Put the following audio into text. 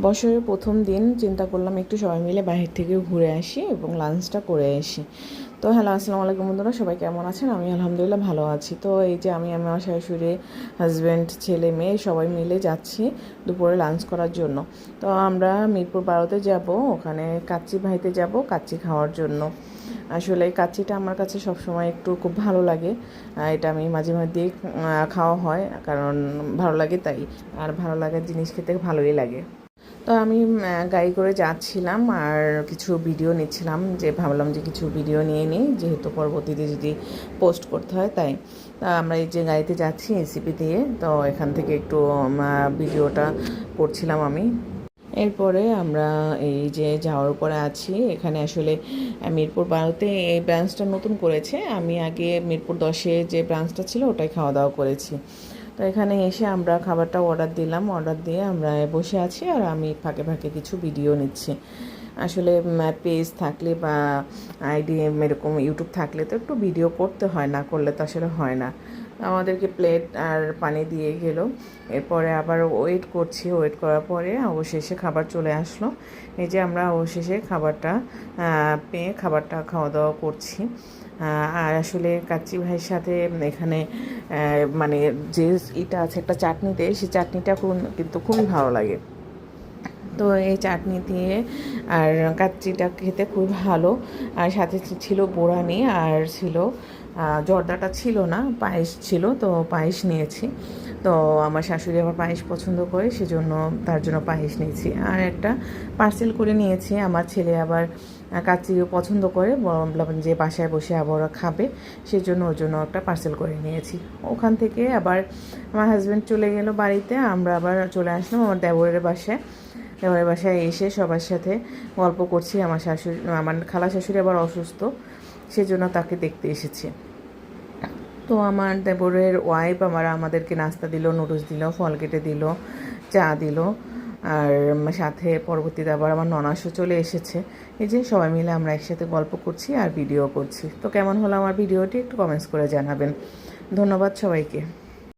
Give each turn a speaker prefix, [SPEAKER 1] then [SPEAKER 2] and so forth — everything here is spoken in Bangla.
[SPEAKER 1] বছরের প্রথম দিন চিন্তা করলাম একটু সবাই মিলে বাহির থেকে ঘুরে আসি এবং লাঞ্চটা করে আসি। তো হ্যালো, আসসালামু আলাইকুম বন্ধুরা, সবাই কেমন আছেন? আমি আলহামদুলিল্লাহ ভালো আছি। তো এই যে আমি আমার শাশুড়ি, হাজব্যান্ড, ছেলে মেয়ে সবাই মিলে যাচ্ছি দুপুরে লাঞ্চ করার জন্য। তো আমরা মিরপুর 12-তে যাব, ওখানে কাচ্চি ভাইতে যাব কাচ্চি খাওয়ার জন্য। আসলে এই কাচ্চিটা আমার কাছে সবসময় একটু খুব ভালো লাগে। এটা আমি মাঝে মধ্যেই খাওয়া হয়, কারণ ভালো লাগে তাই। আর ভালো লাগার জিনিস খেতে ভালোই লাগে। তো আমি গাড়ি করে যাচ্ছিলাম আর কিছু ভিডিও নিচ্ছিলাম, যে ভাবলাম যে কিছু ভিডিও নিয়ে নিই, যেহেতু পরবর্তীতে যদি পোস্ট করতে হয় তাই। তা আমরা এই যে গাড়িতে যাচ্ছি এসিপি দিয়ে, তো এখান থেকে একটু ভিডিওটা করছিলাম আমি। এরপরে আমরা এই যে যাওয়ার পরে আছি, এখানে আসলে মিরপুর 12-তে এই ব্রাঞ্চটা নতুন করেছে। আমি আগে মিরপুর 10-এ যে ব্রাঞ্চটা ছিল ওটাই খাওয়া দাওয়া করেছি। তো এখানে এসে আমরা খাবারটা অর্ডার দিলাম, অর্ডার দিয়ে আমরা বসে আছি আর আমি ফাঁকে ফাঁকে কিছু ভিডিও নিচ্ছি। আসলে পেজ থাকলে বা আইডি এরকম ইউটিউব থাকলে তো একটু ভিডিও করতে হয়, না করলে তো আসলে হয় না। আমাদেরকে প্লেট আর পানি দিয়ে গেল। এরপরে আবার ওয়েট করছি, ওয়েট করার পরে অবশেষে খাবার চলে আসলো। এই যে আমরা অবশেষে খাবারটা পেয়ে খাবারটা খাওয়া দাওয়া করছি। আর আসলে কাচ্চি ভাইয়ের সাথে এখানে মানে যে এটা আছে একটা চাটনিতে, সেই চাটনিটা কিন্তু খুবই ভালো লাগে। তো এই চাটনি দিয়ে আর কাচ্চিটা খেতে খুব ভালো। আর সাথে ছিল বোড়ানি আর ছিল জর্দাটা ছিল না, পায়েস ছিল, তো পায়েস নিয়েছি। তো আমার শাশুড়ি আবার পায়েস পছন্দ করে, সেজন্য তার জন্য পায়েস নিয়েছি। আর একটা পার্সেল করে নিয়েছি, আমার ছেলে আবার কাচ্চিও পছন্দ করে, বললাম যে বাসায় বসে আবার ওরা খাবে, সেজন্য ওর জন্য একটা পার্সেল করে নিয়েছি। ওখান থেকে আবার আমার হাজব্যান্ড চলে গেল বাড়িতে, আমরা আবার চলে আসলাম আমার দেবরের বাসায়। দেবরের বাসায় এসে সবার সাথে গল্প করছি। আমার খালা শাশুড়ি আবার অসুস্থ, সেজন্য তাকে দেখতে এসেছি। তো আমার দেবরের ওয়াইফ আমাদেরকে নাস্তা দিল, নুডলস দিল, ফল কেটে দিল, চা দিল। আর সাথে পরবর্তীতে আবার আমার ননাসও চলে এসেছে। এই যে সবাই মিলে আমরা একসাথে গল্প করছি আর ভিডিও করছি। তো কেমন হলো আমার ভিডিওটি একটু কমেন্টস করে জানাবেন। ধন্যবাদ সবাইকে।